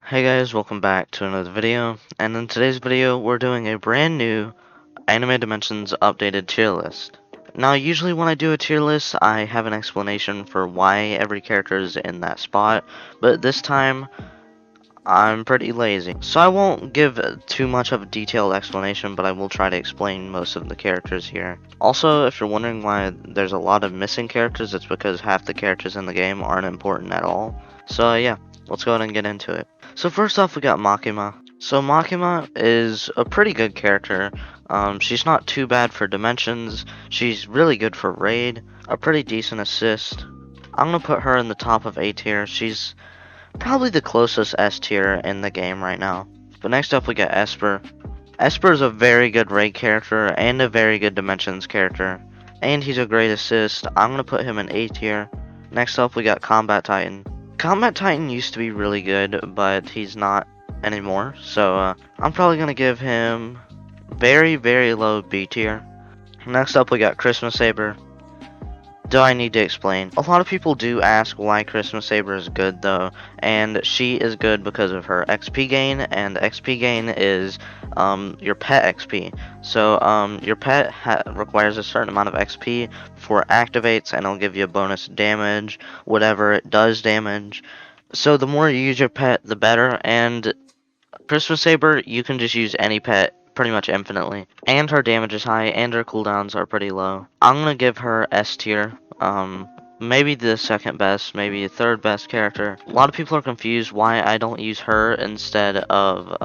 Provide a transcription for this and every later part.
Hey guys, welcome back to another video, and in today's video we're doing a brand new Anime Dimensions updated tier list. Now usually when I do a tier list I have an explanation for why every character is in that spot, but this time I'm pretty lazy. So I won't give too much of a detailed explanation, but I will try to explain most of the characters here. Also, if you're wondering why there's a lot of missing characters, it's because half the characters in the game aren't important at all. So yeah, let's go ahead and get into it. So first off, we got Makima. So Makima is a pretty good character. She's not too bad for Dimensions. She's really good for Raid. A pretty decent assist. I'm gonna put her in the top of A tier. She's probably the closest S tier in the game right now. But next up we got Esper. Esper is a very good Raid character and a very good Dimensions character. And he's a great assist. I'm gonna put him in A tier. Next up we got Combat Titan. Combat Titan used to be really good, but he's not anymore. So I'm probably gonna give him very, very low B tier. Next up we got Christmas Saber. Do I need to explain? A lot of people do ask why Christmas Saber is good though, and she is good because of her XP gain, and XP gain is your pet XP. So your pet requires a certain amount of XP before it activates, and it'll give you a bonus damage, whatever it does damage. So the more you use your pet, the better, and Christmas Saber, you can just use any pet pretty much infinitely. And her damage is high, and her cooldowns are pretty low. I'm gonna give her S tier. Maybe the second best, maybe the third best character. A lot of people are confused why I don't use her instead of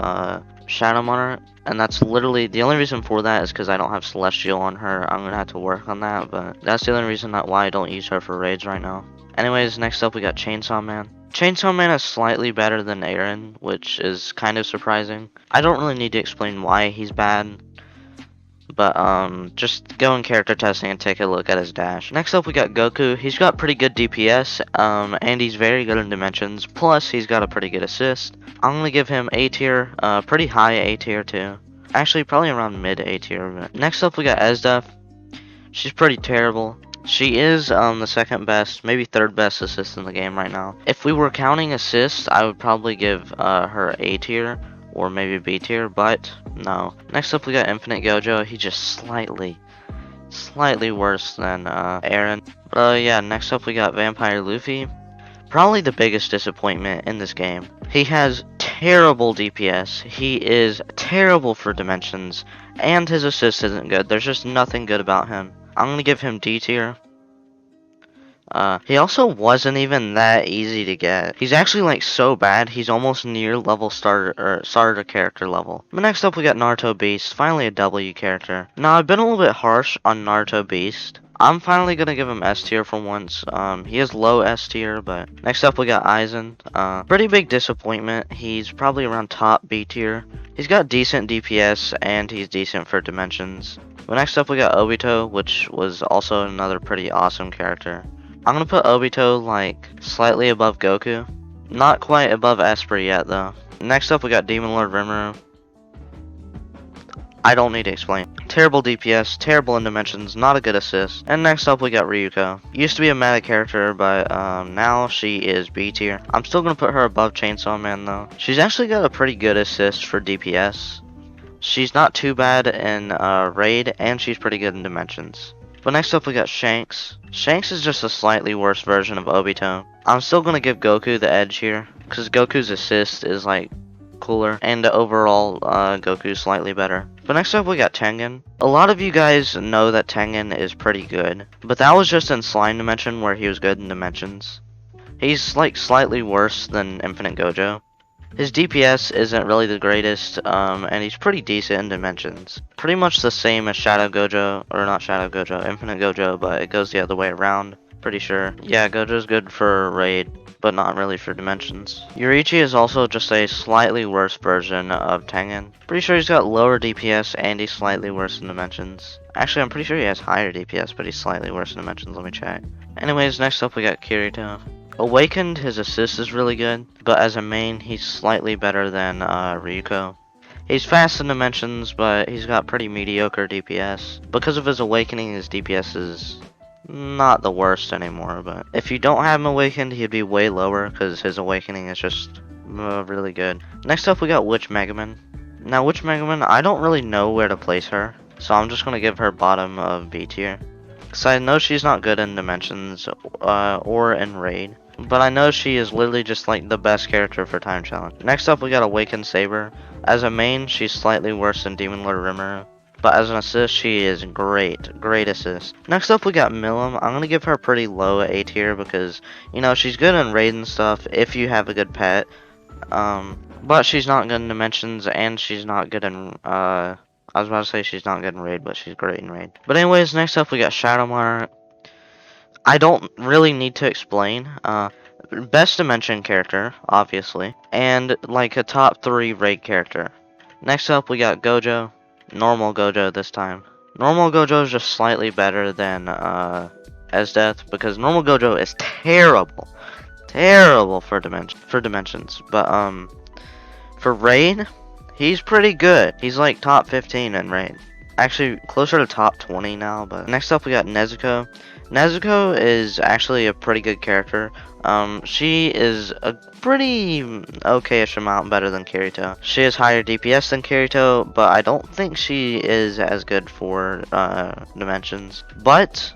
Shadow Monarch, and that's literally the only reason for that is because I don't have Celestial on her. I'm gonna have to work on that, but that's the only reason why I don't use her for raids right now. Anyways, next up we got Chainsaw Man. Chainsaw Man is slightly better than Aaron, which is kind of surprising. I don't really need to explain why he's bad, but just go in character testing and take a look at his dash. Next up we got Goku. He's got pretty good DPS, and he's very good in Dimensions, plus he's got a pretty good assist. I'm gonna give him A tier, pretty high A tier too. Actually, probably around mid A tier. Next up we got Esdef. She's pretty terrible. She is the second best, maybe third best assist in the game right now. If we were counting assists, I would probably give her A tier or maybe B tier, but no. Next up we got Infinite Gojo. He's just slightly worse than Aaron. But yeah, next up we got Vampire Luffy. Probably the biggest disappointment in this game. He has terrible DPS. He is terrible for Dimensions, and his assist isn't good. There's just nothing good about him. I'm gonna give him D tier. He also wasn't even that easy to get. He's actually like so bad, he's almost near level starter character level. But next up we got Naruto Beast, finally a W character. Now I've been a little bit harsh on Naruto Beast. I'm finally gonna give him S tier for once. He is low S tier, but next up we got Aizen. Pretty big disappointment. He's probably around top B tier. He's got decent DPS and he's decent for Dimensions. But next up we got Obito, which was also another pretty awesome character. I'm gonna put Obito like slightly above Goku. Not quite above Esper yet though. Next up we got Demon Lord Rimuru. I don't need to explain. Terrible DPS, terrible in Dimensions, not a good assist. And next up we got Ryuko. Used to be a meta character, but now she is B tier. I'm still gonna put her above Chainsaw Man though. She's actually got a pretty good assist for DPS. She's not too bad in Raid, and she's pretty good in Dimensions. But next up we got Shanks. Shanks is just a slightly worse version of Obito. I'm still gonna give Goku the edge here, because Goku's assist is like cooler, and overall Goku's slightly better. But next up we got Tengen. A lot of you guys know that Tengen is pretty good, but that was just in Slime Dimension where he was good in Dimensions. He's like slightly worse than Infinite Gojo. His DPS isn't really the greatest, and he's pretty decent in Dimensions. Pretty much the same as Shadow Gojo, or not Shadow Gojo, Infinite Gojo, but it goes the other way around, pretty sure. Yeah, Gojo's good for Raid, but not really for Dimensions. Yoriichi is also just a slightly worse version of Tengen. Pretty sure he's got lower DPS, and he's slightly worse in Dimensions. Actually, I'm pretty sure he has higher DPS, but he's slightly worse in Dimensions, let me check. Anyways, next up we got Kirito. Awakened, his assist is really good, but as a main, he's slightly better than Ryuko. He's fast in Dimensions, but he's got pretty mediocre DPS. Because of his Awakening, his DPS is not the worst anymore, but if you don't have him Awakened, he'd be way lower, because his Awakening is just really good. Next up, we got Witch Megaman. Now, Witch Megaman, I don't really know where to place her, so I'm just gonna give her bottom of B tier. Cause I know she's not good in Dimensions or in Raid, but I know she is literally just like the best character for Time Challenge. Next up, we got Awakened Saber. As a main, she's slightly worse than Demon Lord Rimuru, but as an assist, she is great. Great assist. Next up, we got Milim. I'm gonna give her pretty low A tier because, you know, she's good in Raid and stuff if you have a good pet. But she's not good in Dimensions, and she's not good in, I was about to say she's not good in Raid, but she's great in Raid. But anyways, next up we got Shadow Monarch. I don't really need to explain. Best Dimension character, obviously, and like a top 3 Raid character. Next up we got Gojo. Normal Gojo this time. Normal Gojo is just slightly better than, Esdeath, because Normal Gojo is terrible. Terrible for Dimensions. But, for Raid, he's pretty good. He's like top 15 in Raid. Actually, closer to top 20 now, but next up we got Nezuko. Nezuko is actually a pretty good character. She is a pretty okay-ish amount better than Kirito. She has higher DPS than Kirito, but I don't think she is as good for, Dimensions. But,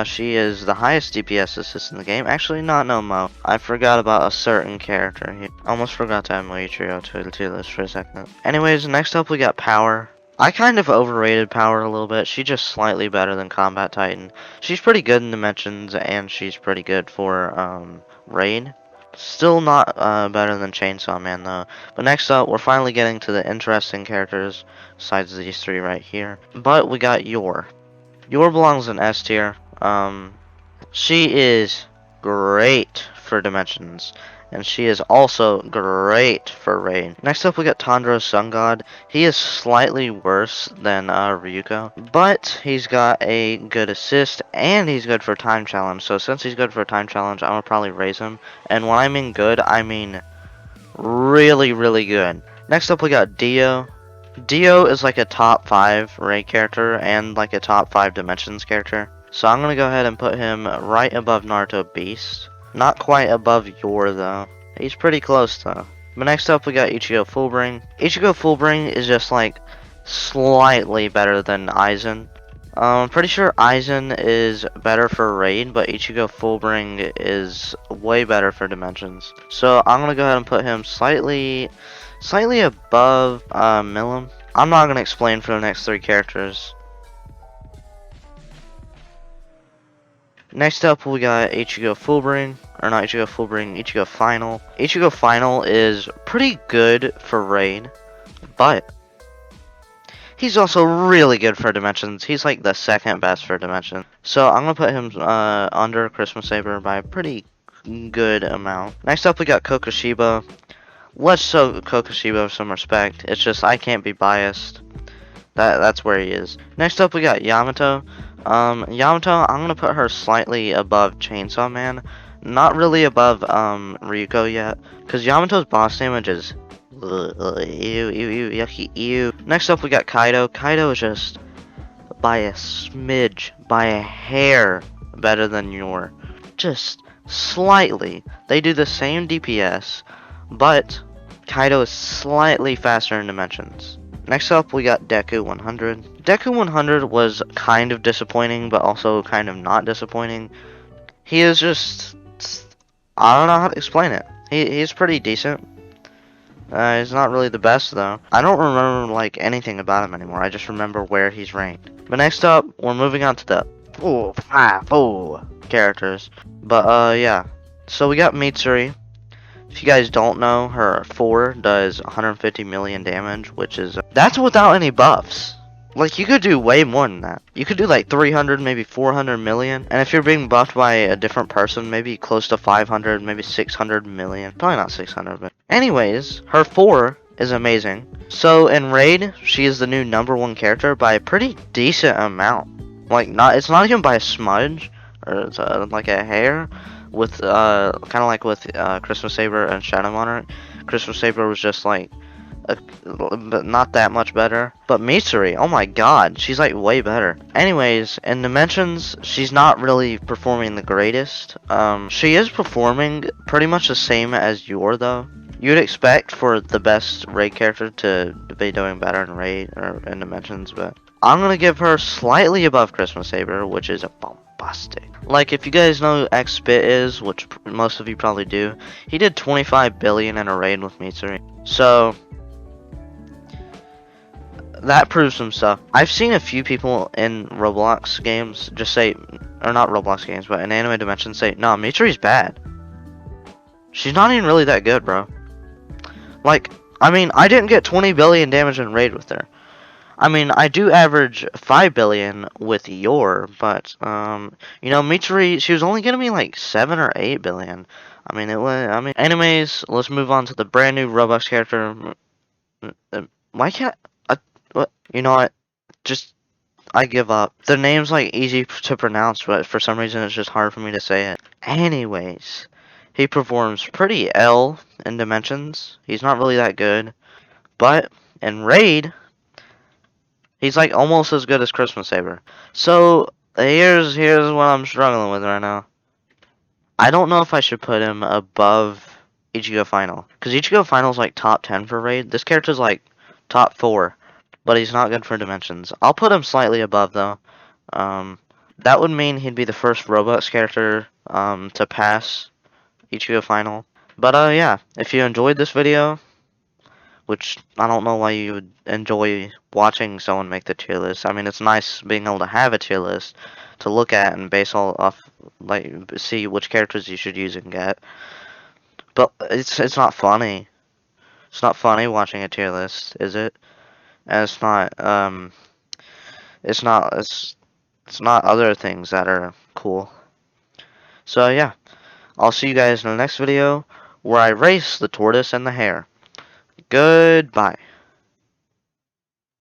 she is the highest DPS assist in the game. Actually, not no mo. I forgot about a certain character here. Almost forgot to add Moichiro to the tier list for a second. Anyways, next up we got Power. I kind of overrated Power a little bit. She's just slightly better than Combat Titan. She's pretty good in Dimensions, and she's pretty good for, Raid. Still not, better than Chainsaw Man, though. But next up, we're finally getting to the interesting characters, besides these 3 right here. But we got Yor. Yor belongs in S tier. She is great for Dimensions, and she is also great for Raid. Next up, we got Tanjiro Sun God. He is slightly worse than Ryuko, but he's got a good assist, and he's good for Time Challenge. So since he's good for Time Challenge, I'm gonna probably raise him. And when I mean good, I mean really, really good. Next up, we got Dio. Dio is like a top 5 Raid character and like a top 5 Dimensions character. So I'm gonna go ahead and put him right above Naruto Beast. Not quite above Yor though. He's pretty close though. But next up we got Ichigo Fullbring. Ichigo Fullbring is just like slightly better than Aizen. I'm pretty sure Aizen is better for Raid, but Ichigo Fullbring is way better for Dimensions. So I'm gonna go ahead and put him slightly above Milim. I'm not gonna explain for the next 3 characters. Next up, we got Ichigo Fullbring, or not Ichigo Fullbring, Ichigo Final. Ichigo Final is pretty good for Raid, but he's also really good for Dimensions. He's like the 2nd best for Dimensions. So I'm gonna put him under Christmas Saber by a pretty good amount. Next up, we got Kokoshiba. Let's show Kokoshiba some respect. It's just I can't be biased. That's where he is. Next up, we got Yamato. Yamato, I'm gonna put her slightly above Chainsaw Man. Not really above, Ryuko yet. Because Yamato's boss damage is... Ew, yucky, ew. Next up, we got Kaido. Kaido is just by a smidge, by a hair, better than Yor. Just slightly. They do the same DPS, but Kaido is slightly faster in Dimensions. Next up, we got Deku 100. Deku 100 was kind of disappointing, but also kind of not disappointing. He is just... I don't know how to explain it. He's pretty decent. He's not really the best, though. I don't remember, like, anything about him anymore. I just remember where he's ranked. But next up, we're moving on to the 4 characters. But, yeah. So we got Mitsuri. If you guys don't know, her 4 does 150 million damage, which is... That's without any buffs. Like, you could do way more than that. You could do like 300, maybe 400 million. And if you're being buffed by a different person, maybe close to 500, maybe 600 million. Probably not 600, but... Anyways, her 4 is amazing. So, in Raid, she is the new #1 character by a pretty decent amount. Like, it's not even by a smudge, or like a hair. With, kind of like with, Christmas Saber and Shadow Monarch. Christmas Saber was just like, but not that much better. But Mitsuri, oh my god, she's like way better. Anyways, in Dimensions, she's not really performing the greatest. She is performing pretty much the same as Yor though. You'd expect for the best raid character to be doing better in raid or in dimensions, but I'm gonna give her slightly above Christmas Saber, which is a bombastic. Like, if you guys know who X-Bit is, which most of you probably do, he did 25 billion in a raid with Mitsuri. So that proves some stuff. I've seen a few people in Roblox games just say, or not Roblox games, but in Anime Dimensions say, no, Mitsuri's bad. She's not even really that good, bro. Like, I mean, I didn't get 20 billion damage in raid with her. I mean, I do average 5 billion with Yor, but, you know, Mitsuri, she was only gonna be like 7 or 8 billion. I mean, animes, let's move on to the brand new Roblox character. Why can't, what, you know what, just, I give up. The name's like easy to pronounce, but for some reason it's just hard for me to say it. Anyways, he performs pretty L in Dimensions. He's not really that good, but in Raid, he's like almost as good as Christmas Saber. So here's what I'm struggling with right now. I don't know if I should put him above Ichigo Final, because Ichigo Final's like top 10 for Raid. This character's like top 4, but he's not good for Dimensions. I'll put him slightly above though. That would mean he'd be the first Roblox character to pass Ichigo Final. But yeah, if you enjoyed this video, which I don't know why you would enjoy watching someone make the tier list. I mean, it's nice being able to have a tier list to look at and base all off, like, see which characters you should use and get. But it's not funny. It's not funny watching a tier list, is it? And it's not other things that are cool. So yeah, I'll see you guys in the next video where I race the tortoise and the hare. Goodbye.